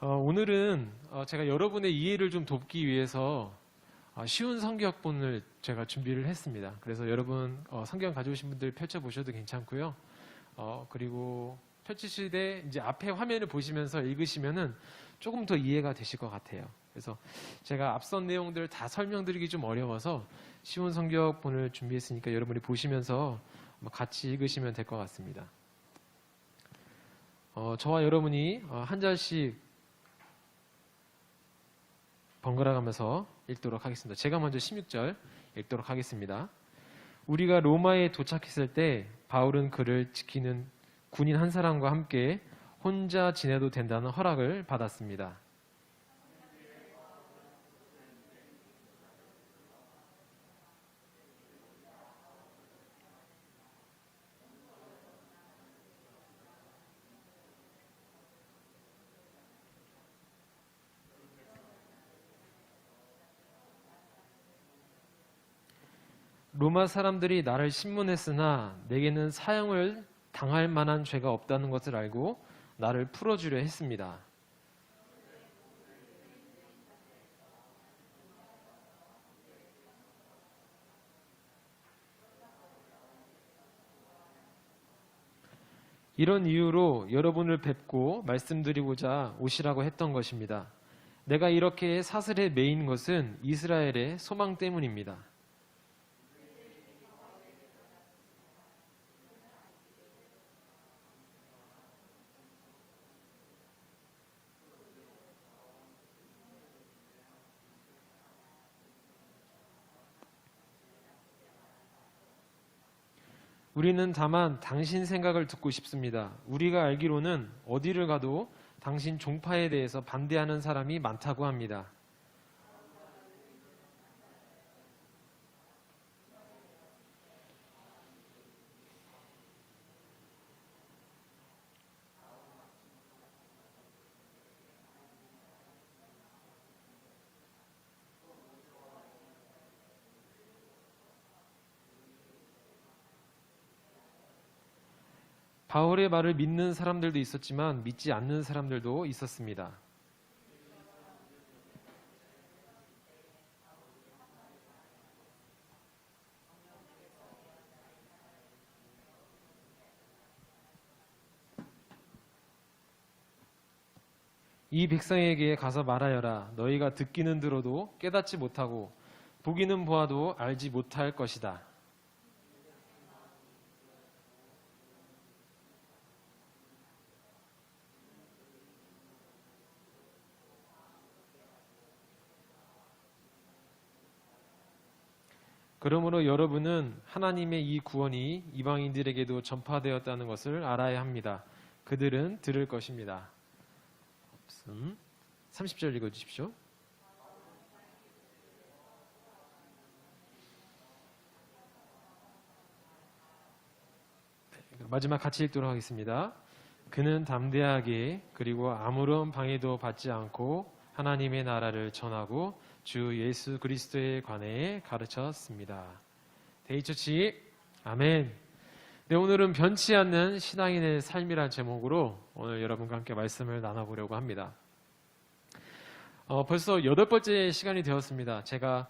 오늘은 제가 여러분의 이해를 좀 돕기 위해서 쉬운 성경학본을 제가 준비를 했습니다. 그래서 여러분 성경 가져오신 분들 펼쳐보셔도 괜찮고요. 그리고 펼치실 때 이제 앞에 화면을 보시면서 읽으시면은 조금 더 이해가 되실 것 같아요. 그래서 제가 앞선 내용들 다 설명드리기 좀 어려워서 쉬운 성경학본을 준비했으니까 여러분이 보시면서 같이 읽으시면 될 것 같습니다. 저와 여러분이 한 절씩 번갈아 가면서 읽도록 하겠습니다. 제가 먼저 16절 읽도록 하겠습니다. 우리가 로마에 도착했을 때 바울은 그를 지키는 군인 한 사람과 함께 혼자 지내도 된다는 허락을 받았습니다. 로마 사람들이 나를 신문했으나 내게는 사형을 당할 만한 죄가 없다는 것을 알고 나를 풀어주려 했습니다. 이런 이유로 여러분을 뵙고 말씀드리고자 오시라고 했던 것입니다. 내가 이렇게 사슬에 매인 것은 이스라엘의 소망 때문입니다. 우리는 다만 당신 생각을 듣고 싶습니다. 우리가 알기로는 어디를 가도 당신 종파에 대해서 반대하는 사람이 많다고 합니다. 바울의 말을 믿는 사람들도 있었지만 믿지 않는 사람들도 있었습니다. 이 백성에게 가서 말하여라. 너희가 듣기는 들어도 깨닫지 못하고 보기는 보아도 알지 못할 것이다. 그러므로 여러분은 하나님의 이 구원이 이방인들에게도 전파되었다는 것을 알아야 합니다. 그들은 들을 것입니다. 30절 읽어주십시오. 마지막 같이 읽도록 하겠습니다. 그는 담대하게 그리고 아무런 방해도 받지 않고 하나님의 나라를 전하고 주 예수 그리스도에 관해 가르쳤습니다. 데이처치 아멘. 네, 오늘은 변치 않는 신앙인의 삶이란 제목으로 오늘 여러분과 함께 말씀을 나눠보려고 합니다. 벌써 8번째 시간이 되었습니다. 제가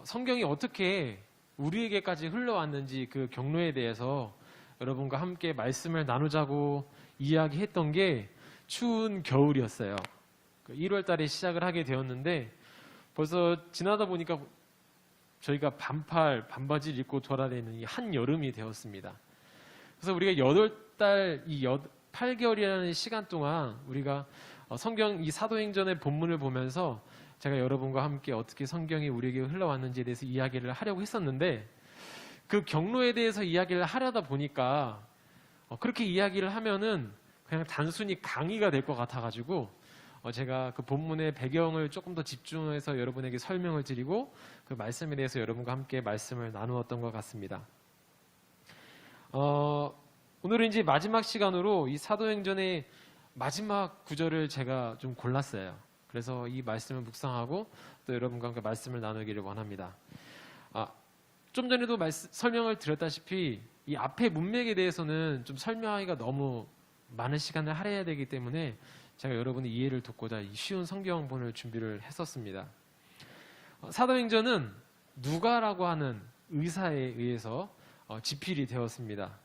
성경이 어떻게 우리에게까지 흘러왔는지 그 경로에 대해서 여러분과 함께 말씀을 나누자고 이야기했던 게 추운 겨울이었어요. 1월 달에 시작을 하게 되었는데 벌써 지나다 보니까 저희가 반팔, 반바지를 입고 돌아다니는 이 한여름이 되었습니다. 그래서 우리가 8달, 8개월이라는 시간 동안 우리가 성경 이 사도행전의 본문을 보면서 제가 여러분과 함께 어떻게 성경이 우리에게 흘러왔는지에 대해서 이야기를 하려고 했었는데 그 경로에 대해서 이야기를 하려다 보니까 그렇게 이야기를 하면은 그냥 단순히 강의가 될 것 같아가지고 제가 그 본문의 배경을 조금 더 집중해서 여러분에게 설명을 드리고 그 말씀에 대해서 여러분과 함께 말씀을 나누었던 것 같습니다. 오늘은 이제 마지막 시간으로 이 사도행전의 마지막 구절을 제가 좀 골랐어요. 그래서 이 말씀을 묵상하고 또 여러분과 함께 말씀을 나누기를 원합니다. 좀 전에도 설명을 드렸다시피 이 앞에 문맥에 대해서는 좀 설명하기가 너무 많은 시간을 할애해야 되기 때문에 제가 여러분의 이해를 돕고자 이 쉬운 성경본을 준비를 했었습니다. 사도행전은 누가라고 하는 의사에 의해서 집필이 되었습니다.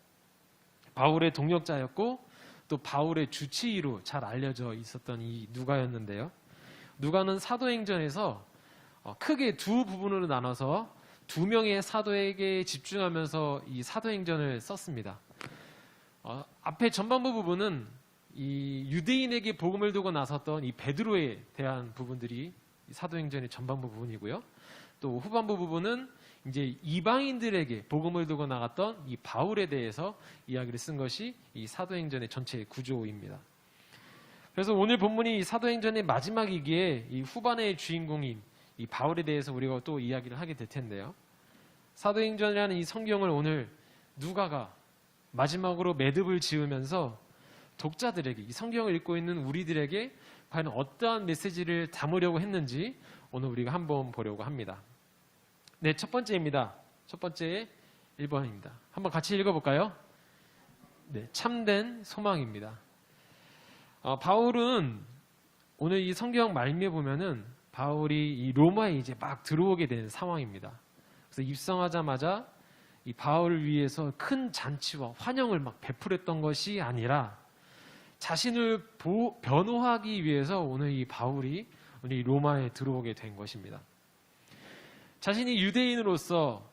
바울의 동역자였고 또 바울의 주치의로 잘 알려져 있었던 이 누가였는데요. 누가는 사도행전에서 크게 두 부분으로 나눠서 두 명의 사도에게 집중하면서 이 사도행전을 썼습니다. 앞에 전반부 부분은 이 유대인에게 복음을 두고 나섰던 이 베드로에 대한 부분들이 사도행전의 전반부 부분이고요. 또 후반부 부분은 이제 이방인들에게 복음을 두고 나갔던 이 바울에 대해서 이야기를 쓴 것이 이 사도행전의 전체 구조입니다. 그래서 오늘 본문이 이 사도행전의 마지막이기에 이 후반의 주인공인 이 바울에 대해서 우리가 또 이야기를 하게 될 텐데요. 사도행전이라는 이 성경을 오늘 누가가 마지막으로 매듭을 지으면서 독자들에게, 이 성경을 읽고 있는 우리들에게 과연 어떠한 메시지를 담으려고 했는지 오늘 우리가 한번 보려고 합니다. 네, 첫 번째입니다. 첫 번째 1번입니다. 한번 같이 읽어볼까요? 네, 참된 소망입니다. 바울은 오늘 이 성경 말미에 보면은 바울이 이 로마에 이제 막 들어오게 된 상황입니다. 그래서 입성하자마자 이 바울을 위해서 큰 잔치와 환영을 막 베풀었던 것이 아니라 자신을 변호하기 위해서 오늘 이 바울이 오늘 이 로마에 들어오게 된 것입니다. 자신이 유대인으로서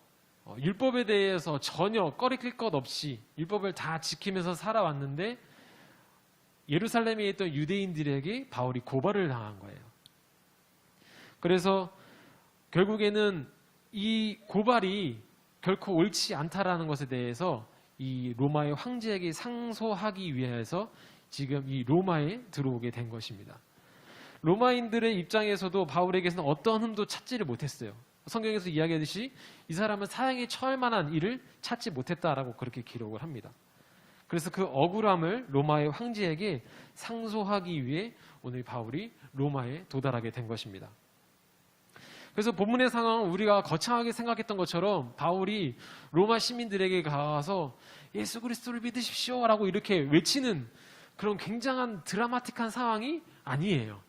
율법에 대해서 전혀 꺼리낄 것 없이 율법을 다 지키면서 살아왔는데 예루살렘에 있던 유대인들에게 바울이 고발을 당한 거예요. 그래서 결국에는 이 고발이 결코 옳지 않다라는 것에 대해서 이 로마의 황제에게 상소하기 위해서 지금 이 로마에 들어오게 된 것입니다. 로마인들의 입장에서도 바울에게서는 어떠한 흠도 찾지를 못했어요. 성경에서 이야기하듯이 이 사람은 사형에 처할 만한 일을 찾지 못했다라고 그렇게 기록을 합니다. 그래서 그 억울함을 로마의 황제에게 상소하기 위해 오늘 바울이 로마에 도달하게 된 것입니다. 그래서 본문의 상황은 우리가 거창하게 생각했던 것처럼 바울이 로마 시민들에게 가서 예수 그리스도를 믿으십시오 라고 이렇게 외치는 그런 굉장한 드라마틱한 상황이 아니에요.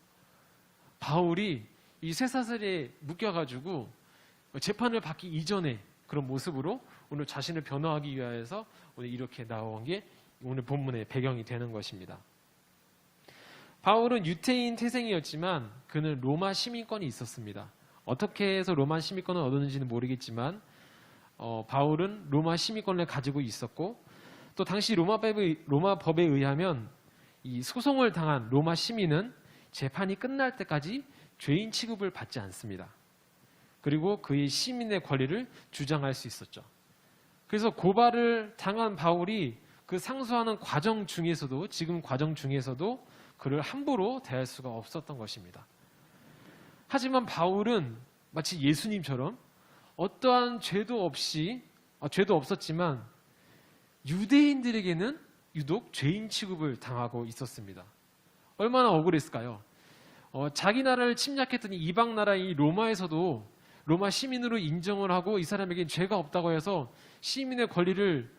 바울이 이 쇠사슬에 묶여가지고 재판을 받기 이전에 그런 모습으로 오늘 자신을 변호하기 위해서 오늘 이렇게 나온 게 오늘 본문의 배경이 되는 것입니다. 바울은 유태인 태생이었지만 그는 로마 시민권이 있었습니다. 어떻게 해서 로마 시민권을 얻었는지는 모르겠지만 바울은 로마 시민권을 가지고 있었고 또 당시 로마 법에 의하면 이 소송을 당한 로마 시민은 재판이 끝날 때까지 죄인 취급을 받지 않습니다. 그리고 그의 시민의 권리를 주장할 수 있었죠. 그래서 고발을 당한 바울이 그 상소하는 과정 중에서도 지금 과정 중에서도 그를 함부로 대할 수가 없었던 것입니다. 하지만 바울은 마치 예수님처럼 어떠한 죄도 없었지만 유대인들에게는 유독 죄인 취급을 당하고 있었습니다. 얼마나 억울했을까요? 자기 나라를 침략했던 이방 나라인 로마에서도 로마 시민으로 인정을 하고 이 사람에겐 죄가 없다고 해서 시민의 권리를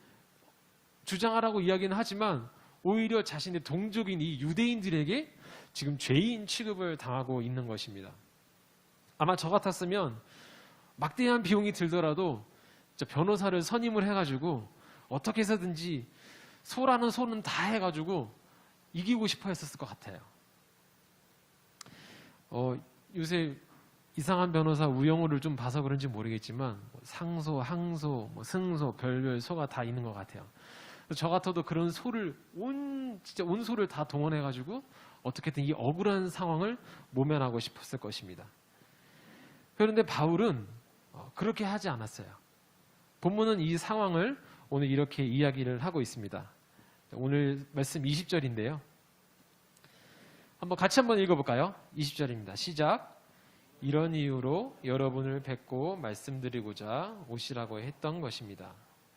주장하라고 이야기는 하지만 오히려 자신의 동족인 이 유대인들에게 지금 죄인 취급을 당하고 있는 것입니다. 아마 저 같았으면 막대한 비용이 들더라도 변호사를 선임을 해가지고 어떻게 해서든지 소라는 소는 다 해가지고 이기고 싶어 했었을 것 같아요. 요새 이상한 변호사 우영우를 좀 봐서 그런지 모르겠지만 상소, 항소, 승소, 별별 소가 다 있는 것 같아요. 저 같아도 그런 소를 온 소를 다 동원해가지고 어떻게든 이 억울한 상황을 모면하고 싶었을 것입니다. 그런데 바울은 그렇게 하지 않았어요. 본문은 이 상황을 오늘 이렇게 이야기를 하고 있습니다. 오늘 말씀 20절인데요. 같이 한번 읽어볼까요? 20절입니다. 시작. 이런 이유로 여러분을 뵙고 말씀드리고자 오시라고 했던 것입니다.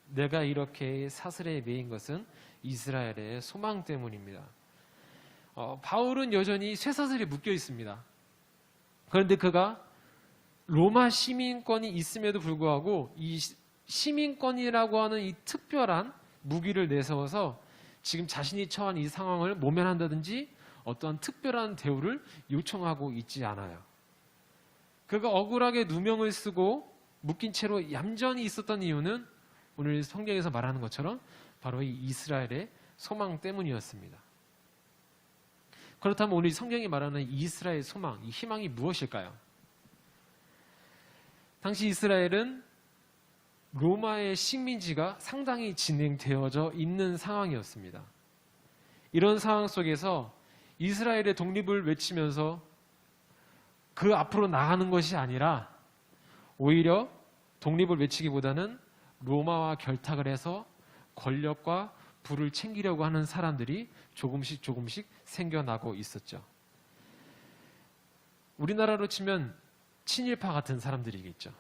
내가 이렇게 사슬에 매인 것은 이스라엘의 소망 때문입니다. 바울은 여전히 쇠사슬에 묶여 있습니다. 그런데 그가 로마 시민권이 있음에도 불구하고 이 시민권이라고 하는 이 특별한 무기를 내세워서 지금 자신이 처한 이 상황을 모면한다든지 어떠한 특별한 대우를 요청하고 있지 않아요. 그가 억울하게 누명을 쓰고 묶인 채로 얌전히 있었던 이유는 오늘 성경에서 말하는 것처럼 바로 이 이스라엘의 소망 때문이었습니다. 그렇다면 오늘 성경이 말하는 이스라엘의 소망, 이 희망이 무엇일까요? 당시 이스라엘은 로마의 식민지가 상당히 진행되어져 있는 상황이었습니다. 이런 상황 속에서 이스라엘의 독립을 외치면서 그 앞으로 나가는 것이 아니라 오히려 독립을 외치기보다는 로마와 결탁을 해서 권력과 부를 챙기려고 하는 사람들이 조금씩 생겨나고 있었죠. 우리나라로 치면 친일파 같은 사람들이겠죠.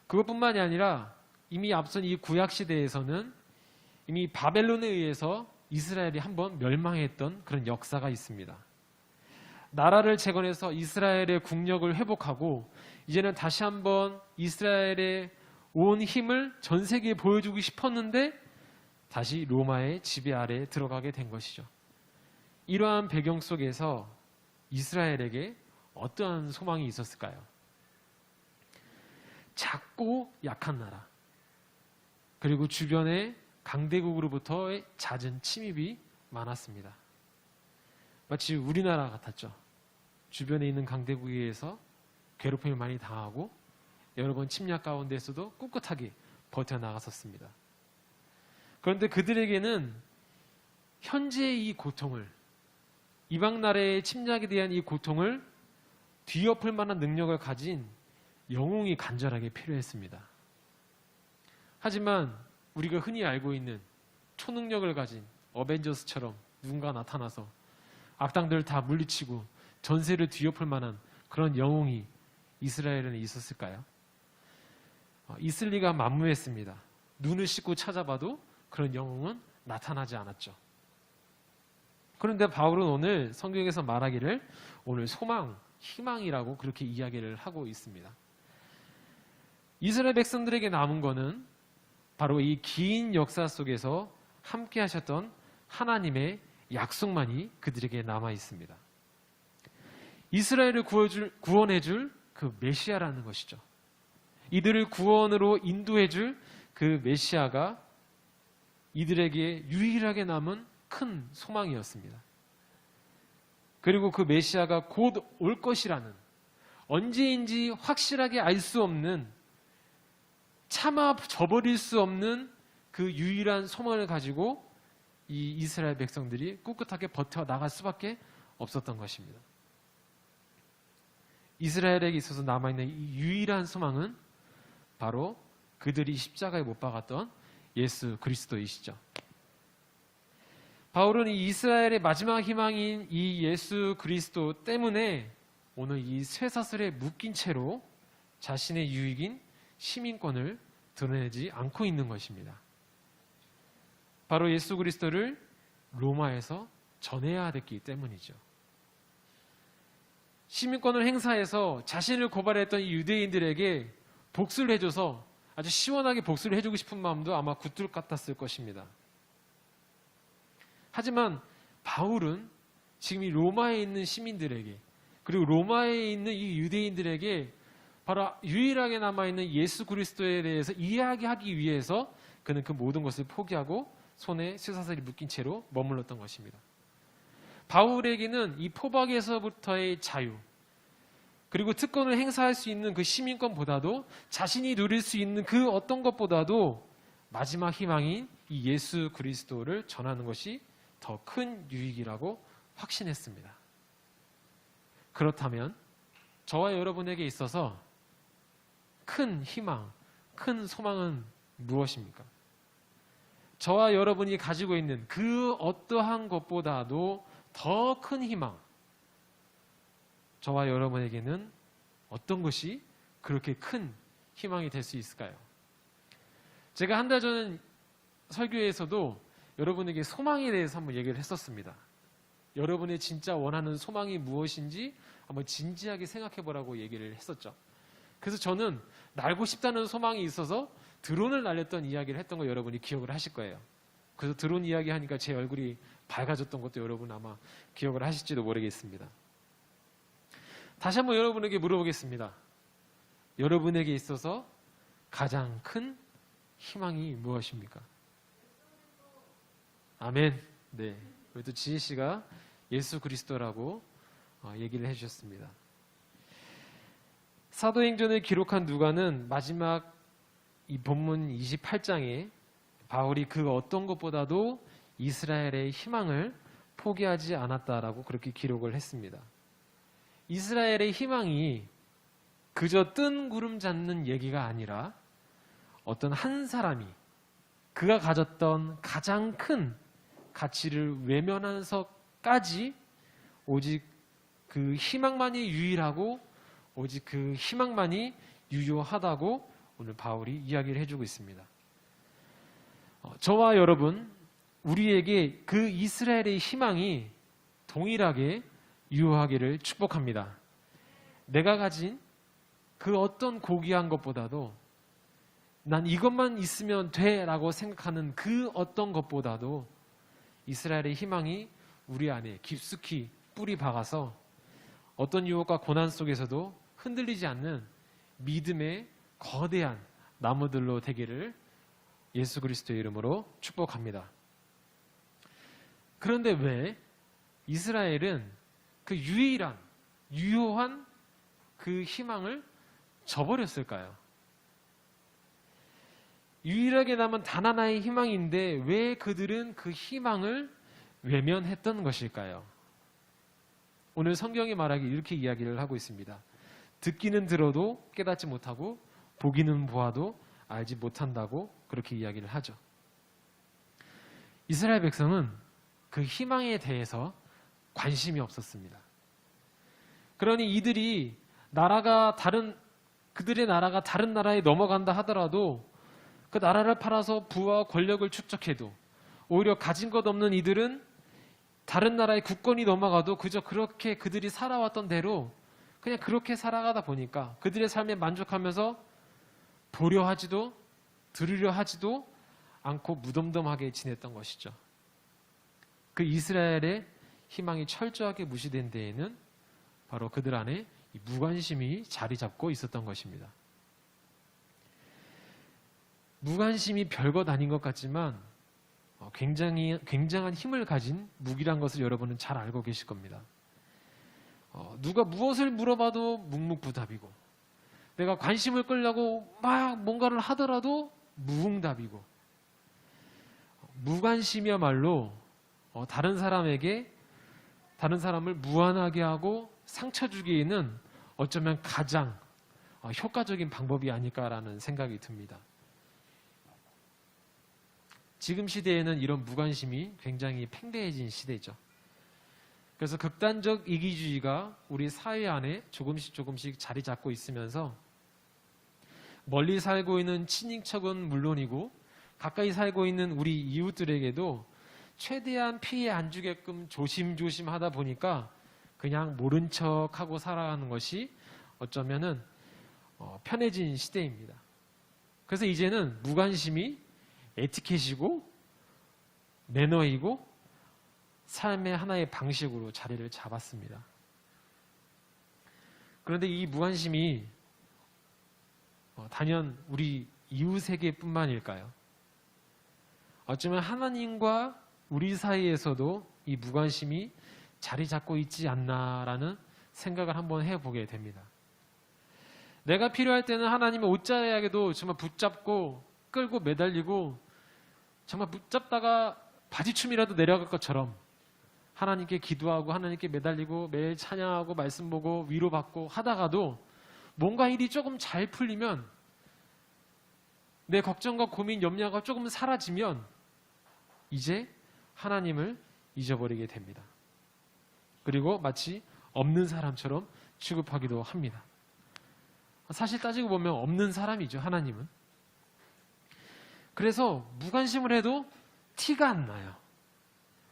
그것뿐만이 아니라 이미 앞선 이 구약 시대에서는 이미 바벨론에 의해서 이스라엘이 한번 멸망했던 그런 역사가 있습니다. 나라를 재건해서 이스라엘의 국력을 회복하고 이제는 다시 한번 이스라엘의 온 힘을 전 세계에 보여주고 싶었는데 다시 로마의 지배 아래에 들어가게 된 것이죠. 이러한 배경 속에서 이스라엘에게 어떠한 소망이 있었을까요? 작고 약한 나라, 그리고 주변에 강대국으로부터의 잦은 침입이 많았습니다. 마치 우리나라 같았죠. 주변에 있는 강대국에 의해서 괴롭힘을 많이 당하고 여러 번 침략 가운데서도 꿋꿋하게 버텨나갔었습니다. 그런데 그들에게는 현재의 이 고통을, 이방 나라의 침략에 대한 이 고통을 뒤엎을 만한 능력을 가진 영웅이 간절하게 필요했습니다. 하지만 우리가 흔히 알고 있는 초능력을 가진 어벤져스처럼 누군가 나타나서 악당들을 다 물리치고 전세를 뒤엎을 만한 그런 영웅이 이스라엘에는 있었을까요? 있을 리가 만무했습니다. 눈을 씻고 찾아봐도 그런 영웅은 나타나지 않았죠. 그런데 바울은 오늘 성경에서 말하기를 오늘 소망, 희망이라고 그렇게 이야기를 하고 있습니다. 이스라엘 백성들에게 남은 것은 바로 이 긴 역사 속에서 함께 하셨던 하나님의 약속만이 그들에게 남아 있습니다. 이스라엘을 구원해줄 그 메시아라는 것이죠. 이들을 구원으로 인도해줄 그 메시아가 이들에게 유일하게 남은 큰 소망이었습니다. 그리고 그 메시아가 곧 올 것이라는, 언제인지 확실하게 알 수 없는, 차마 저버릴 수 없는 그 유일한 소망을 가지고 이 이스라엘 백성들이 꿋꿋하게 버텨나갈 수밖에 없었던 것입니다. 이스라엘에게 있어서 남아있는 이 유일한 소망은 바로 그들이 십자가에 못 박았던 예수 그리스도이시죠. 바울은 이 이스라엘의 마지막 희망인 이 예수 그리스도 때문에 오늘 이 쇠사슬에 묶인 채로 자신의 유익인 시민권을 드러내지 않고 있는 것입니다. 바로 예수 그리스도를 로마에서 전해야 됐기 때문이죠. 시민권을 행사해서 자신을 고발했던 이 유대인들에게 복수를 해줘서 아주 시원하게 복수를 해주고 싶은 마음도 아마 굿들 같았을 것입니다. 하지만 바울은 지금 이 로마에 있는 시민들에게, 그리고 로마에 있는 이 유대인들에게 바로 유일하게 남아있는 예수 그리스도에 대해서 이야기하기 위해서 그는 그 모든 것을 포기하고 손에 쇠사슬이 묶인 채로 머물렀던 것입니다. 바울에게는 이 포박에서부터의 자유, 그리고 특권을 행사할 수 있는 그 시민권보다도 자신이 누릴 수 있는 그 어떤 것보다도 마지막 희망인 이 예수 그리스도를 전하는 것이 더 큰 유익이라고 확신했습니다. 그렇다면 저와 여러분에게 있어서 큰 희망, 큰 소망은 무엇입니까? 저와 여러분이 가지고 있는 그 어떠한 것보다도 더 큰 희망, 저와 여러분에게는 어떤 것이 그렇게 큰 희망이 될 수 있을까요? 제가 한 달 전 설교에서도 여러분에게 소망에 대해서 한번 얘기를 했었습니다. 여러분의 진짜 원하는 소망이 무엇인지 한번 진지하게 생각해 보라고 얘기를 했었죠. 그래서 저는 날고 싶다는 소망이 있어서 드론을 날렸던 이야기를 했던 거 여러분이 기억을 하실 거예요. 그래서 드론 이야기 하니까 제 얼굴이 밝아졌던 것도 여러분 아마 기억을 하실지도 모르겠습니다. 다시 한번 여러분에게 물어보겠습니다. 여러분에게 있어서 가장 큰 희망이 무엇입니까? 아멘. 네. 우리 또 지혜 씨가 예수 그리스도라고 얘기를 해주셨습니다. 사도행전을 기록한 누가는 마지막 이 본문 28장에 바울이 그 어떤 것보다도 이스라엘의 희망을 포기하지 않았다라고 그렇게 기록을 했습니다. 이스라엘의 희망이 그저 뜬 구름 잡는 얘기가 아니라 어떤 한 사람이 그가 가졌던 가장 큰 가치를 외면하면서까지 오직 그 희망만이 유일하고 오직 그 희망만이 유효하다고 오늘 바울이 이야기를 해주고 있습니다. 저와 여러분, 우리에게 그 이스라엘의 희망이 동일하게 유효하기를 축복합니다. 내가 가진 그 어떤 고귀한 것보다도 난 이것만 있으면 돼 라고 생각하는 그 어떤 것보다도 이스라엘의 희망이 우리 안에 깊숙이 뿌리 박아서 어떤 유혹과 고난 속에서도 흔들리지 않는 믿음의 거대한 나무들로 되기를 예수 그리스도의 이름으로 축복합니다. 그런데 왜 이스라엘은 그 유일한 유효한 그 희망을 저버렸을까요? 유일하게 남은 단 하나의 희망인데 왜 그들은 그 희망을 외면했던 것일까요? 오늘 성경이 말하기 이렇게 이야기를 하고 있습니다. 듣기는 들어도 깨닫지 못하고 보기는 보아도 알지 못한다고 그렇게 이야기를 하죠. 이스라엘 백성은 그 희망에 대해서 관심이 없었습니다. 그러니 이들이 그들의 나라가 다른 나라에 넘어간다 하더라도 그 나라를 팔아서 부와 권력을 축적해도 오히려 가진 것 없는 이들은 다른 나라의 국권이 넘어가도 그저 그렇게 그들이 살아왔던 대로 그냥 그렇게 살아가다 보니까 그들의 삶에 만족하면서 보려 하지도 들으려 하지도 않고 무덤덤하게 지냈던 것이죠. 그 이스라엘의 희망이 철저하게 무시된 데에는 바로 그들 안에 이 무관심이 자리 잡고 있었던 것입니다. 무관심이 별것 아닌 것 같지만 굉장한 힘을 가진 무기란 것을 여러분은 잘 알고 계실 겁니다. 누가 무엇을 물어봐도 묵묵부답이고 내가 관심을 끌려고 막 뭔가를 하더라도 무응답이고 무관심이야말로 다른 사람을 무안하게 하고 상처 주기에는 어쩌면 가장 효과적인 방법이 아닐까라는 생각이 듭니다. 지금 시대에는 이런 무관심이 굉장히 팽배해진 시대죠. 그래서 극단적 이기주의가 우리 사회 안에 조금씩 자리 잡고 있으면서 멀리 살고 있는 친인척은 물론이고 가까이 살고 있는 우리 이웃들에게도 최대한 피해 안 주게끔 조심조심 하다 보니까 그냥 모른 척하고 살아가는 것이 어쩌면은 편해진 시대입니다. 그래서 이제는 무관심이 에티켓이고 매너이고 삶의 하나의 방식으로 자리를 잡았습니다. 그런데 이 무관심이 단연 우리 이웃에게뿐만일까요? 어쩌면 하나님과 우리 사이에서도 이 무관심이 자리 잡고 있지 않나라는 생각을 한번 해보게 됩니다. 내가 필요할 때는 하나님의 옷자락에도 정말 붙잡고 끌고 매달리고 정말 붙잡다가 바지춤이라도 내려갈 것처럼 하나님께 기도하고 하나님께 매달리고 매일 찬양하고 말씀 보고 위로받고 하다가도 뭔가 일이 조금 잘 풀리면 내 걱정과 고민, 염려가 조금 사라지면 이제 하나님을 잊어버리게 됩니다. 그리고 마치 없는 사람처럼 취급하기도 합니다. 사실 따지고 보면 없는 사람이죠, 하나님은. 그래서 무관심을 해도 티가 안 나요.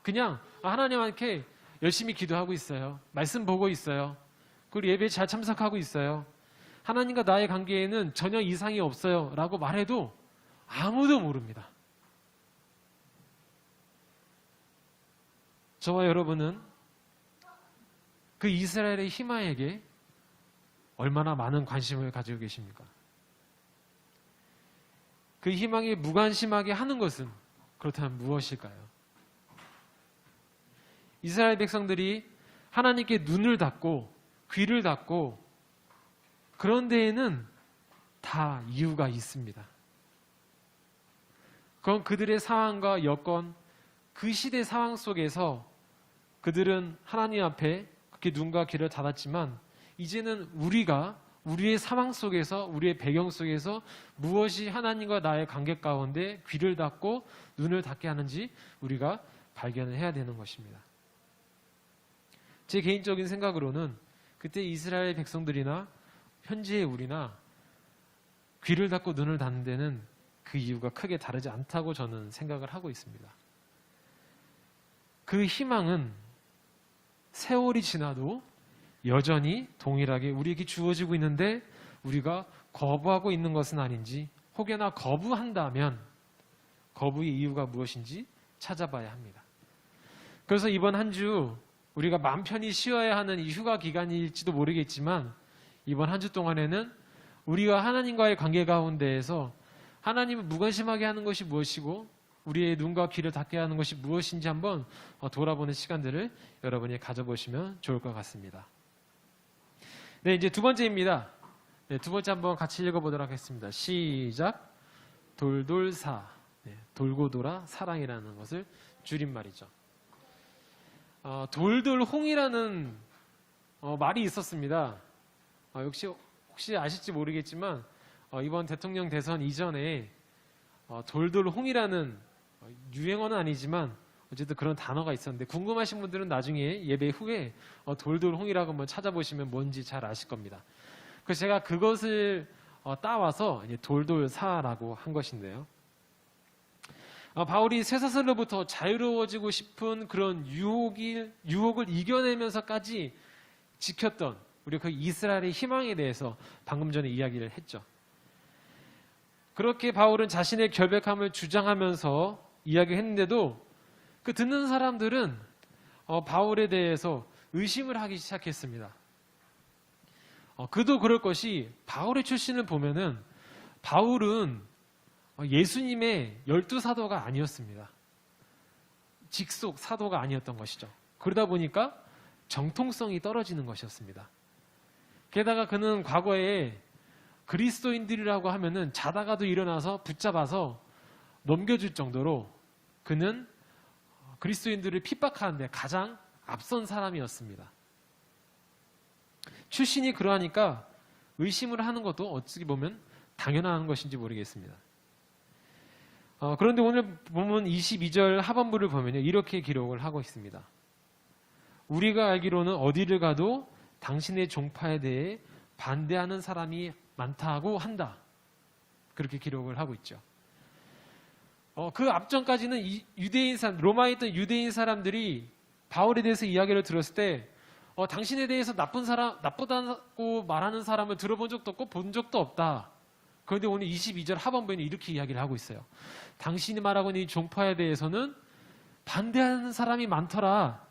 그냥 하나님한테 열심히 기도하고 있어요. 말씀 보고 있어요. 그리고 예배에 잘 참석하고 있어요. 하나님과 나의 관계에는 전혀 이상이 없어요 라고 말해도 아무도 모릅니다. 저와 여러분은 그 이스라엘의 희망에게 얼마나 많은 관심을 가지고 계십니까? 그 희망에 무관심하게 하는 것은 그렇다면 무엇일까요? 이스라엘 백성들이 하나님께 눈을 닫고 귀를 닫고 그런 데에는 다 이유가 있습니다. 그건 그들의 상황과 여건, 그 시대 상황 속에서 그들은 하나님 앞에 그렇게 눈과 귀를 닫았지만 이제는 우리가 우리의 상황 속에서 우리의 배경 속에서 무엇이 하나님과 나의 관계 가운데 귀를 닫고 눈을 닫게 하는지 우리가 발견을 해야 되는 것입니다. 제 개인적인 생각으로는 그때 이스라엘 백성들이나 현재의 우리나 귀를 닫고 눈을 닫는 데는 그 이유가 크게 다르지 않다고 저는 생각을 하고 있습니다. 그 희망은 세월이 지나도 여전히 동일하게 우리에게 주어지고 있는데 우리가 거부하고 있는 것은 아닌지, 혹여나 거부한다면 거부의 이유가 무엇인지 찾아봐야 합니다. 그래서 이번 한 주 우리가 마음 편히 쉬어야 하는 이 휴가 기간일지도 모르겠지만 이번 한 주 동안에는 우리가 하나님과의 관계 가운데에서 하나님을 무관심하게 하는 것이 무엇이고 우리의 눈과 귀를 닫게 하는 것이 무엇인지 한번 돌아보는 시간들을 여러분이 가져보시면 좋을 것 같습니다. 네, 이제 두 번째입니다. 네, 두 번째 한번 같이 읽어보도록 하겠습니다. 시작. 돌돌사. 네, 돌고 돌아 사랑이라는 것을 줄임말이죠. 돌돌홍이라는 말이 있었습니다. 혹시 아실지 모르겠지만 이번 대통령 대선 이전에 돌돌홍이라는 유행어는 아니지만 어쨌든 그런 단어가 있었는데 궁금하신 분들은 나중에 예배 후에 돌돌홍이라고 한번 찾아보시면 뭔지 잘 아실 겁니다. 그래서 제가 그것을 따와서 이제 돌돌사라고 한 것인데요. 바울이 쇠사슬로부터 자유로워지고 싶은 그런 유혹을 이겨내면서까지 지켰던 우리 그 이스라엘의 희망에 대해서 방금 전에 이야기를 했죠. 그렇게 바울은 자신의 결백함을 주장하면서 이야기했는데도 그 듣는 사람들은 바울에 대해서 의심을 하기 시작했습니다. 그도 그럴 것이 바울의 출신을 보면은 바울은 예수님의 12사도가 아니었습니다. 직속 사도가 아니었던 것이죠. 그러다 보니까 정통성이 떨어지는 것이었습니다. 게다가 그는 과거에 그리스도인들이라고 하면은 자다가도 일어나서 붙잡아서 넘겨줄 정도로 그는 그리스도인들을 핍박하는데 가장 앞선 사람이었습니다. 출신이 그러하니까 의심을 하는 것도 어떻게 보면 당연한 것인지 모르겠습니다. 그런데 오늘 보면 22절 하반부를 보면요, 이렇게 기록을 하고 있습니다. 우리가 알기로는 어디를 가도 당신의 종파에 대해 반대하는 사람이 많다고 한다. 그렇게 기록을 하고 있죠. 그 앞전까지는 로마에 있던 유대인 사람들이 바울에 대해서 이야기를 들었을 때 당신에 대해서 나쁘다고 말하는 사람을 들어본 적도 없고 본 적도 없다. 그런데 오늘 22절 하반부에는 이렇게 이야기를 하고 있어요. 당신이 말하고 있는 이 종파에 대해서는 반대하는 사람이 많더라.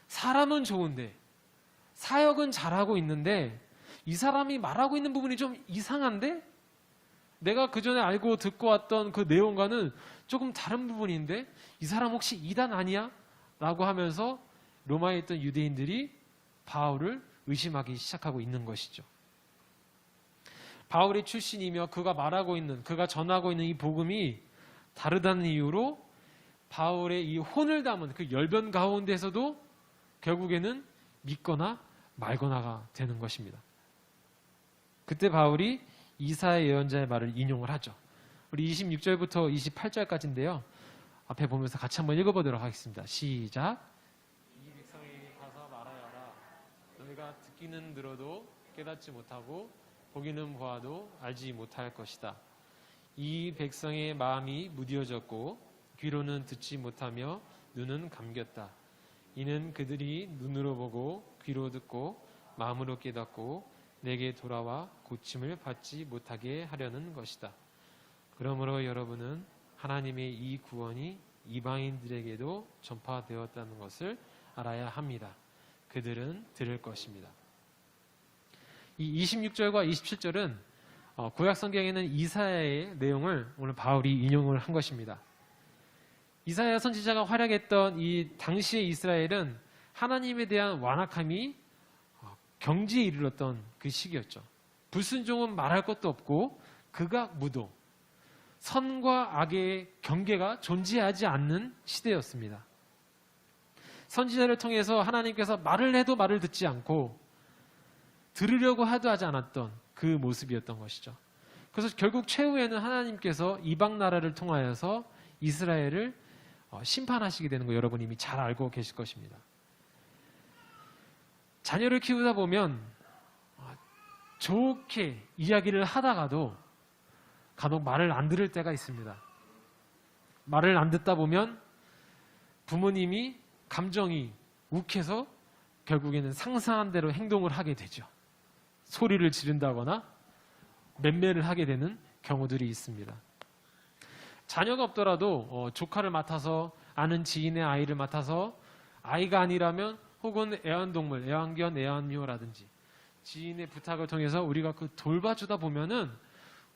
사람은 좋은데 사역은 잘하고 있는데 이 사람이 말하고 있는 부분이 좀 이상한데 내가 그전에 알고 듣고 왔던 그 내용과는 조금 다른 부분인데 이 사람 혹시 이단 아니야? 라고 하면서 로마에 있던 유대인들이 바울을 의심하기 시작하고 있는 것이죠. 바울의 출신이며 그가 말하고 있는, 그가 전하고 있는 이 복음이 다르다는 이유로 바울의 이 혼을 담은 그 열변 가운데서도 결국에는 믿거나 말거나가 되는 것입니다. 그때 바울이 이사야 예언자의 말을 인용을 하죠. 우리 26절부터 28절까지인데요. 앞에 보면서 같이 한번 읽어보도록 하겠습니다. 시작. 이 백성에게 가서 말하여라. 너희가 듣기는 들어도 깨닫지 못하고 보기는 보아도 알지 못할 것이다. 이 백성의 마음이 무디어졌고 귀로는 듣지 못하며 눈은 감겼다. 이는 그들이 눈으로 보고 귀로 듣고 마음으로 깨닫고 내게 돌아와 고침을 받지 못하게 하려는 것이다. 그러므로 여러분은 하나님의 이 구원이 이방인들에게도 전파되었다는 것을 알아야 합니다. 그들은 들을 것입니다. 이 26절과 27절은 구약 성경에는 이사야의 내용을 오늘 바울이 인용을 한 것입니다. 이사야 선지자가 활약했던 이 당시의 이스라엘은 하나님에 대한 완악함이 경지에 이르렀던 그 시기였죠. 불순종은 말할 것도 없고 극악무도, 선과 악의 경계가 존재하지 않는 시대였습니다. 선지자를 통해서 하나님께서 말을 해도 말을 듣지 않고 들으려고 하도 하지 않았던 그 모습이었던 것이죠. 그래서 결국 최후에는 하나님께서 이방 나라를 통하여서 이스라엘을 심판하시게 되는 거 여러분 이미 잘 알고 계실 것입니다. 자녀를 키우다 보면 좋게 이야기를 하다가도 간혹 말을 안 들을 때가 있습니다. 말을 안 듣다 보면 부모님이 감정이 욱해서 결국에는 상상한 대로 행동을 하게 되죠. 소리를 지른다거나 맴매를 하게 되는 경우들이 있습니다. 자녀가 없더라도 조카를 맡아서 아는 지인의 아이를 맡아서 아이가 아니라면 혹은 애완동물, 애완견, 애완묘라든지 지인의 부탁을 통해서 우리가 그 돌봐주다 보면은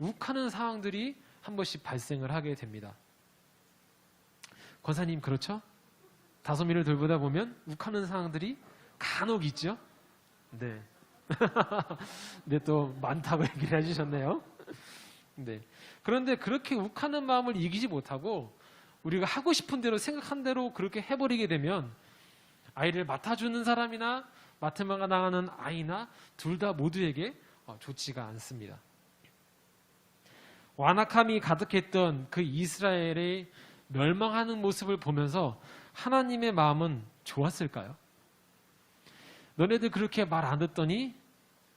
욱하는 상황들이 한 번씩 발생을 하게 됩니다. 권사님 그렇죠? 다솜이를 돌보다 보면 욱하는 상황들이 간혹 있죠? 네. 네, 또 많다고 얘기를 해주셨네요. 네. 그런데 그렇게 욱하는 마음을 이기지 못하고 우리가 하고 싶은 대로 생각한 대로 그렇게 해버리게 되면 아이를 맡아주는 사람이나 맡으면 나가는 아이나 둘 다 모두에게 좋지가 않습니다. 완악함이 가득했던 그 이스라엘의 멸망하는 모습을 보면서 하나님의 마음은 좋았을까요? 너네들 그렇게 말 안 듣더니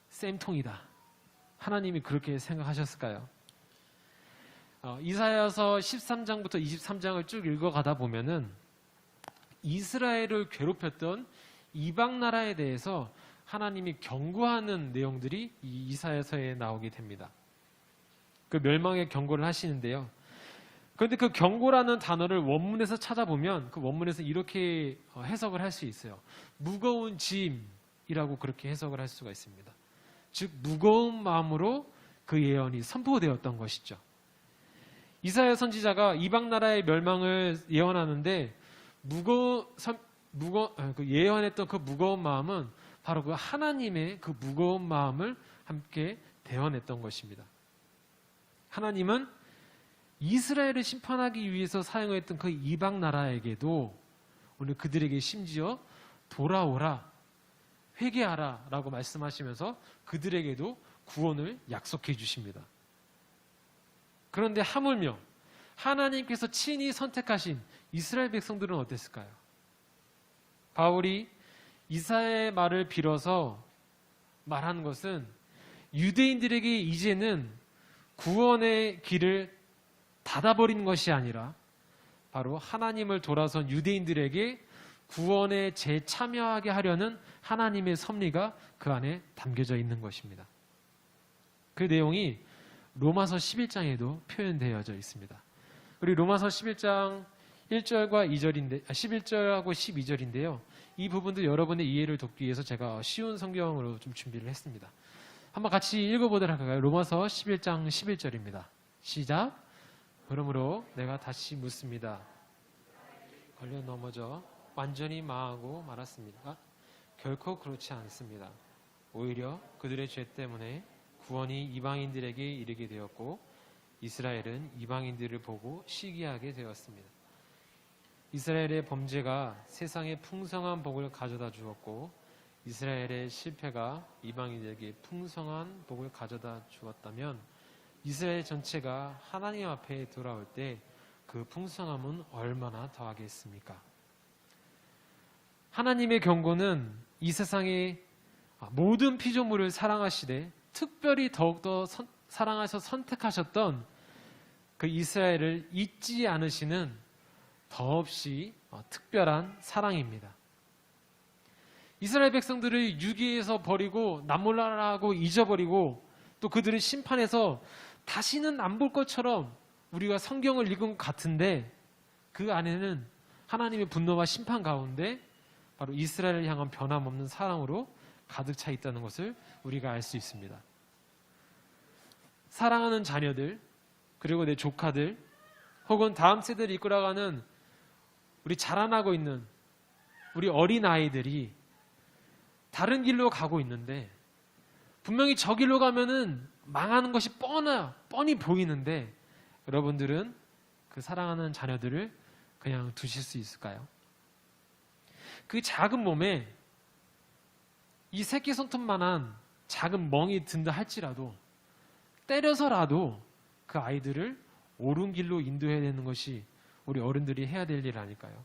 쌤통이다. 하나님이 그렇게 생각하셨을까요? 이사야서 13장부터 23장을 쭉 읽어가다 보면은 이스라엘을 괴롭혔던 이방 나라에 대해서 하나님이 경고하는 내용들이 이 이사야서에 나오게 됩니다. 그 멸망의 경고를 하시는데요. 그런데 그 경고라는 단어를 원문에서 찾아보면 그 원문에서 이렇게 해석을 할 수 있어요. 무거운 짐이라고 그렇게 해석을 할 수가 있습니다. 즉 무거운 마음으로 그 예언이 선포되었던 것이죠. 이사야 선지자가 이방 나라의 멸망을 예언하는데 그 예언했던 그 무거운 마음은 바로 그 하나님의 그 무거운 마음을 함께 대언했던 것입니다. 하나님은 이스라엘을 심판하기 위해서 사용했던 그 이방 나라에게도 오늘 그들에게 심지어 돌아오라, 회개하라 라고 말씀하시면서 그들에게도 구원을 약속해 주십니다. 그런데 하물며 하나님께서 친히 선택하신 이스라엘 백성들은 어땠을까요? 바울이 이사야의 말을 빌어서 말한 것은 유대인들에게 이제는 구원의 길을 닫아버린 것이 아니라 바로 하나님을 돌아선 유대인들에게 구원에 재참여하게 하려는 하나님의 섭리가 그 안에 담겨져 있는 것입니다. 그 내용이 로마서 11장에도 표현되어져 있습니다. 우리 로마서 11장 1절과 2절인데 11절하고 12절인데요. 이 부분도 여러분의 이해를 돕기 위해서 제가 쉬운 성경으로 좀 준비를 했습니다. 한번 같이 읽어보도록 할까요? 로마서 11장 11절입니다. 시작. 그러므로 내가 다시 묻습니다. 걸려 넘어져 완전히 망하고 말았습니까? 결코 그렇지 않습니다. 오히려 그들의 죄 때문에 구원이 이방인들에게 이르게 되었고 이스라엘은 이방인들을 보고 시기하게 되었습니다. 이스라엘의 범죄가 세상에 풍성한 복을 가져다 주었고 이스라엘의 실패가 이방인들에게 풍성한 복을 가져다 주었다면 이스라엘 전체가 하나님 앞에 돌아올 때 그 풍성함은 얼마나 더하겠습니까? 하나님의 경고는 이 세상의 모든 피조물을 사랑하시되 특별히 더욱더 사랑하셔 선택하셨던 그 이스라엘을 잊지 않으시는 더없이 특별한 사랑입니다. 이스라엘 백성들을 유기에서 버리고 남몰라라고 잊어버리고 또 그들을 심판해서 다시는 안 볼 것처럼 우리가 성경을 읽은 것 같은데 그 안에는 하나님의 분노와 심판 가운데 바로 이스라엘을 향한 변함없는 사랑으로 가득 차 있다는 것을 우리가 알 수 있습니다. 사랑하는 자녀들, 그리고 내 조카들, 혹은 다음 세대를 이끌어가는 우리 자라나고 있는 우리 어린아이들이 다른 길로 가고 있는데, 분명히 저 길로 가면은 망하는 것이 뻔히 보이는데, 여러분들은 그 사랑하는 자녀들을 그냥 두실 수 있을까요? 그 작은 몸에 이 새끼 손톱만한 작은 멍이 든다 할지라도 때려서라도 그 아이들을 옳은 길로 인도해야 되는 것이 우리 어른들이 해야 될 일 아닐까요?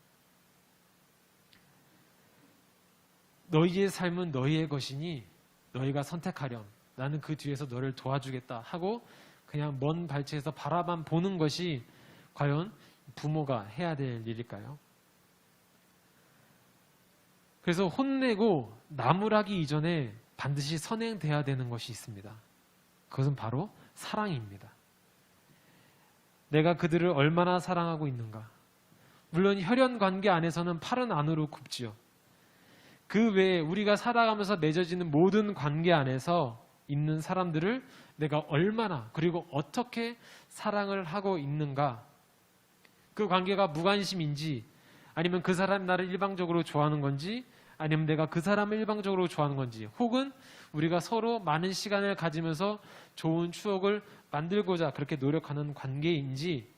너희의 삶은 너희의 것이니 너희가 선택하렴. 나는 그 뒤에서 너를 도와주겠다 하고 그냥 먼 발치에서 바라만 보는 것이 과연 부모가 해야 될 일일까요? 그래서 혼내고 나무라기 이전에 반드시 선행돼야 되는 것이 있습니다. 그것은 바로 사랑입니다. 내가 그들을 얼마나 사랑하고 있는가. 물론 혈연 관계 안에서는 팔은 안으로 굽지요. 그 외에 우리가 살아가면서 맺어지는 모든 관계 안에서 있는 사람들을 내가 얼마나 그리고 어떻게 사랑을 하고 있는가. 그 관계가 무관심인지, 아니면 그 사람이 나를 일방적으로 좋아하는 건지, 아니면 내가 그 사람을 일방적으로 좋아하는 건지, 혹은 우리가 서로 많은 시간을 가지면서 좋은 추억을 만들고자 그렇게 노력하는 관계인지,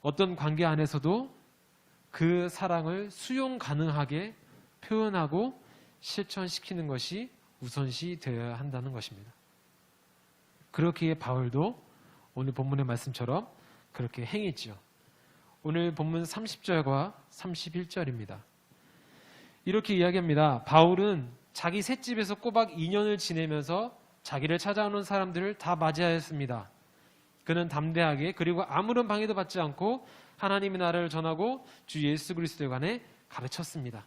어떤 관계 안에서도 그 사랑을 수용 가능하게 표현하고 실천시키는 것이 우선시 되어야 한다는 것입니다. 그렇기에 바울도 오늘 본문의 말씀처럼 그렇게 행했죠. 오늘 본문 30절과 31절입니다. 이렇게 이야기합니다. 바울은 자기 셋집에서 꼬박 2년을 지내면서 자기를 찾아오는 사람들을 다 맞이하였습니다. 그는 담대하게 그리고 아무런 방해도 받지 않고 하나님의 나라를 전하고 주 예수 그리스도에 관해 가르쳤습니다.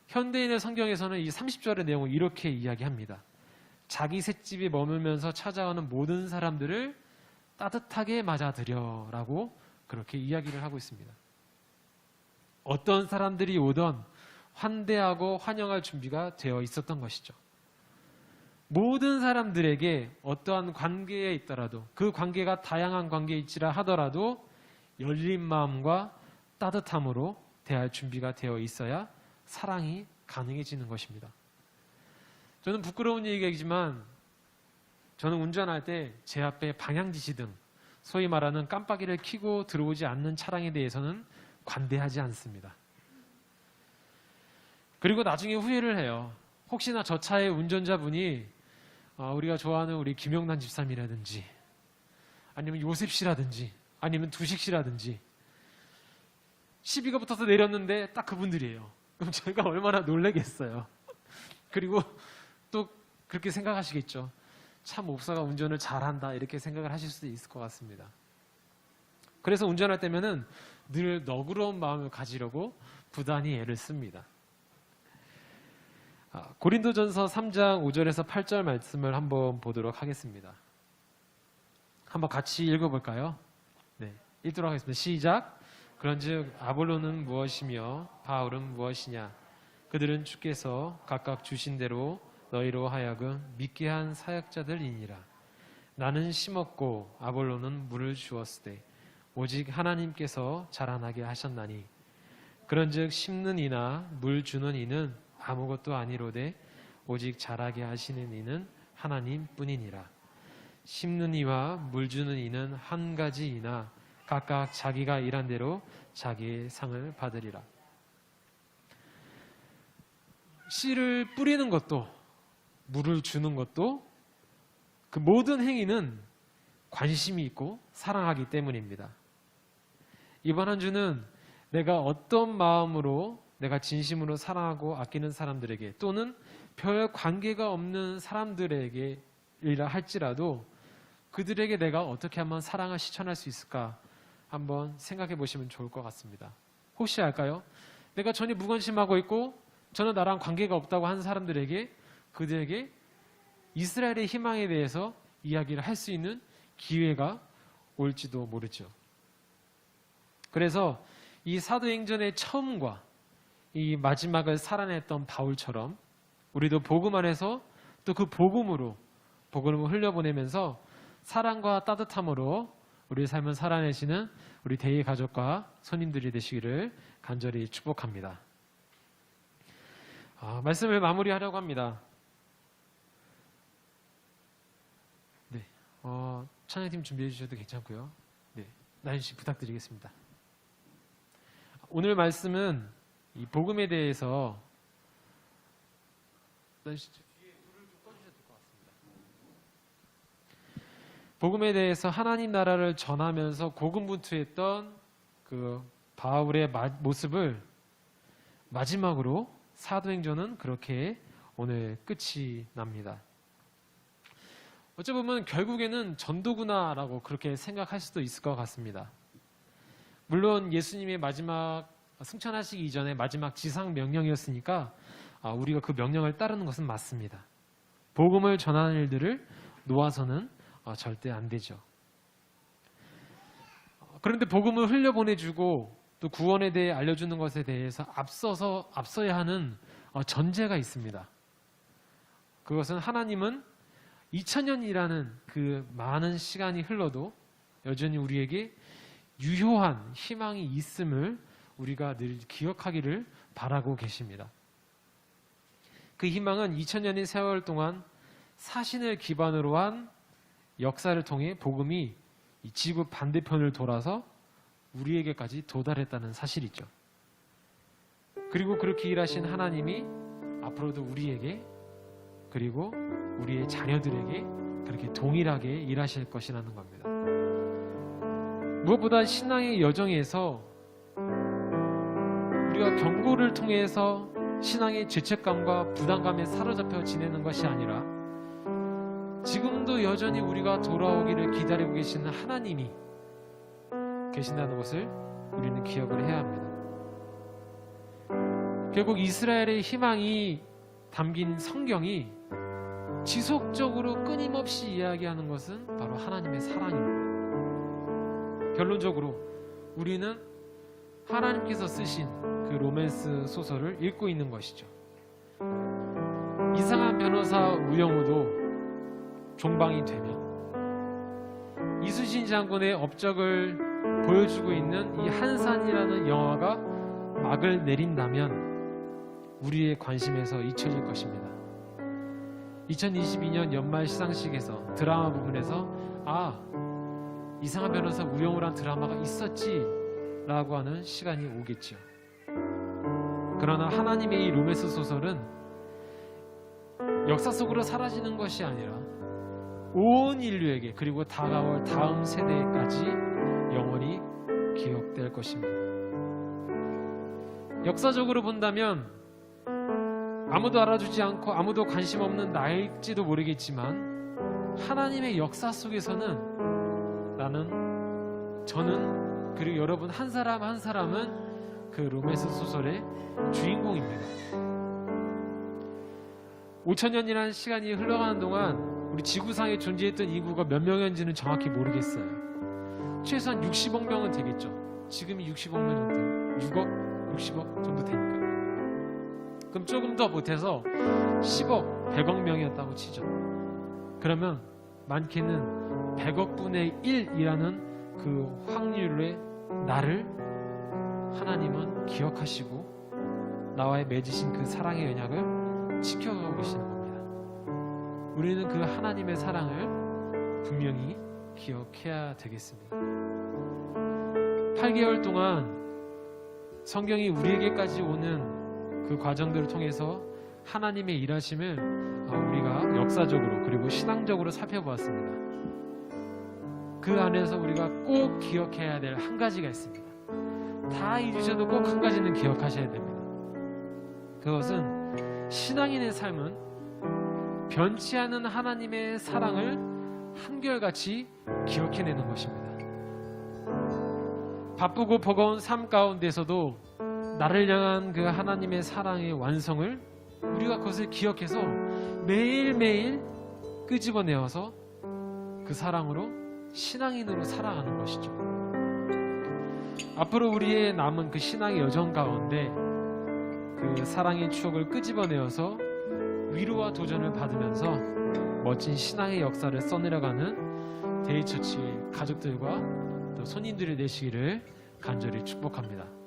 현대인의 성경에서는 이 30절의 내용을 이렇게 이야기합니다. 자기 셋집에 머물면서 찾아오는 모든 사람들을 따뜻하게 맞아들여라고 그렇게 이야기를 하고 있습니다. 어떤 사람들이 오던 환대하고 환영할 준비가 되어 있었던 것이죠. 모든 사람들에게 어떠한 관계에 있더라도, 그 관계가 다양한 관계일지라 하더라도 열린 마음과 따뜻함으로 대할 준비가 되어 있어야 사랑이 가능해지는 것입니다. 저는 부끄러운 얘기이지만 저는 운전할 때 제 앞에 방향지시등, 소위 말하는 깜빡이를 켜고 들어오지 않는 차량에 대해서는 관대하지 않습니다. 그리고 나중에 후회를 해요. 혹시나 저 차의 운전자분이 우리가 좋아하는 우리 김영란 집사님이라든지, 아니면 요셉 씨라든지, 아니면 두식 씨라든지 시비가 붙어서 내렸는데 딱 그분들이에요. 그럼 제가 얼마나 놀라겠어요. 그리고 또 그렇게 생각하시겠죠. 참 목사가 운전을 잘한다, 이렇게 생각을 하실 수도 있을 것 같습니다. 그래서 운전할 때면은 늘 너그러운 마음을 가지려고 부단히 애를 씁니다. 고린도전서 3장 5절에서 8절 말씀을 한번 보도록 하겠습니다. 한번 같이 읽어볼까요? 네, 읽도록 하겠습니다. 시작. 그런즉 아볼로는 무엇이며 바울은 무엇이냐? 그들은 주께서 각각 주신 대로 너희로 하여금 믿게 한 사역자들이니라. 나는 심었고 아볼로는 물을 주었으되 오직 하나님께서 자라나게 하셨나니, 그런즉 심는 이나 물 주는 이는 아무것도 아니로되 오직 자라게 하시는 이는 하나님뿐이니라. 심는 이와 물 주는 이는 한 가지이나 각각 자기가 일한 대로 자기의 상을 받으리라. 씨를 뿌리는 것도 물을 주는 것도 그 모든 행위는 관심이 있고 사랑하기 때문입니다. 이번 한 주는 내가 어떤 마음으로 내가 진심으로 사랑하고 아끼는 사람들에게, 또는 별 관계가 없는 사람들에게이라 할지라도 그들에게 내가 어떻게 하면 사랑을 실천할 수 있을까 한번 생각해 보시면 좋을 것 같습니다. 혹시 알까요? 내가 전혀 무관심하고 있고 저는 나랑 관계가 없다고 하는 사람들에게, 그들에게 이스라엘의 희망에 대해서 이야기를 할 수 있는 기회가 올지도 모르죠. 그래서 이 사도행전의 처음과 이 마지막을 살아냈던 바울처럼 우리도 복음 안에서 또 그 복음으로 복음을 흘려보내면서 사랑과 따뜻함으로 우리의 삶을 살아내시는 우리 대의 가족과 손님들이 되시기를 간절히 축복합니다. 말씀을 마무리하려고 합니다. 네, 찬양팀 준비해 주셔도 괜찮고요. 네, 나연 씨 부탁드리겠습니다. 오늘 말씀은 이 복음에 대해서 나연 씨 뒤에 불을 좀 꺼주셔도 될 것 같습니다. 복음에 대해서 하나님 나라를 전하면서 고군분투했던 그 바울의 모습을 마지막으로 사도행전은 그렇게 오늘 끝이 납니다. 어찌 보면 결국에는 전도구나라고 그렇게 생각할 수도 있을 것 같습니다. 물론 예수님의 마지막 승천하시기 이전에 마지막 지상 명령이었으니까 우리가 그 명령을 따르는 것은 맞습니다. 복음을 전하는 일들을 놓아서는 절대 안 되죠. 그런데 복음을 흘려보내주고 또 구원에 대해 알려주는 것에 대해서 앞서야 하는 전제가 있습니다. 그것은 하나님은 2000년이라는 그 많은 시간이 흘러도 여전히 우리에게 유효한 희망이 있음을 우리가 늘 기억하기를 바라고 계십니다. 그 희망은 2000년의 세월 동안 사신을 기반으로 한 역사를 통해 복음이 이 지구 반대편을 돌아서 우리에게까지 도달했다는 사실이죠. 그리고 그렇게 일하신 하나님이 앞으로도 우리에게 그리고 우리의 자녀들에게 그렇게 동일하게 일하실 것이라는 겁니다. 무엇보다 신앙의 여정에서 우리가 경고를 통해서 신앙의 죄책감과 부담감에 사로잡혀 지내는 것이 아니라 지금도 여전히 우리가 돌아오기를 기다리고 계시는 하나님이 계신다는 것을 우리는 기억을 해야 합니다. 결국 이스라엘의 희망이 담긴 성경이 지속적으로 끊임없이 이야기하는 것은 바로 하나님의 사랑입니다. 결론적으로 우리는 하나님께서 쓰신 그 로맨스 소설을 읽고 있는 것이죠. 이상한 변호사 우영우도 종방이 되면 이순신 장군의 업적을 보여주고 있는 이 한산이라는 영화가 막을 내린다면 우리의 관심에서 잊혀질 것입니다. 2022년 연말 시상식에서 드라마 부분에서 이상한 변호사 우영우란 드라마가 있었지 라고 하는 시간이 오겠죠. 그러나 하나님의 이 로맨스 소설은 역사 속으로 사라지는 것이 아니라 온 인류에게 그리고 다가올 다음 세대까지 영원히 기억될 것입니다. 역사적으로 본다면 아무도 알아주지 않고 아무도 관심 없는 나일지도 모르겠지만 하나님의 역사 속에서는 저는 그리고 여러분 한 사람 한 사람은 그 로맨스 소설의 주인공입니다. 5000년이라는 시간이 흘러가는 동안 우리 지구상에 존재했던 인구가 몇 명인지는 정확히 모르겠어요. 최소한 60억 명은 되겠죠. 지금이 60억 명 정도, 6억, 60억 정도 되니까. 그럼 조금 더 못해서 10억, 100억 명이었다고 치죠. 그러면 많게는 100억 분의 1이라는 그 확률의 나를 하나님은 기억하시고 나와의 맺으신 그 사랑의 언약을 지켜가고 계시는 겁니다. 우리는 그 하나님의 사랑을 분명히 기억해야 되겠습니다. 8개월 동안 성경이 우리에게까지 오는 그 과정들을 통해서 하나님의 일하심을 우리가 역사적으로 그리고 신앙적으로 살펴보았습니다. 그 안에서 우리가 꼭 기억해야 될 한 가지가 있습니다. 다 잊으셔도 꼭 한 가지는 기억하셔야 됩니다. 그것은 신앙인의 삶은 변치 않은 하나님의 사랑을 한결같이 기억해내는 것입니다. 바쁘고 버거운 삶 가운데서도 나를 향한 그 하나님의 사랑의 완성을 우리가 그것을 기억해서 매일매일 끄집어내어서 그 사랑으로 신앙인으로 살아가는 것이죠. 앞으로 우리의 남은 그 신앙의 여정 가운데 그 사랑의 추억을 끄집어내어서 위로와 도전을 받으면서 멋진 신앙의 역사를 써내려가는 데이처치 가족들과 또 손님들이 되시기를 간절히 축복합니다.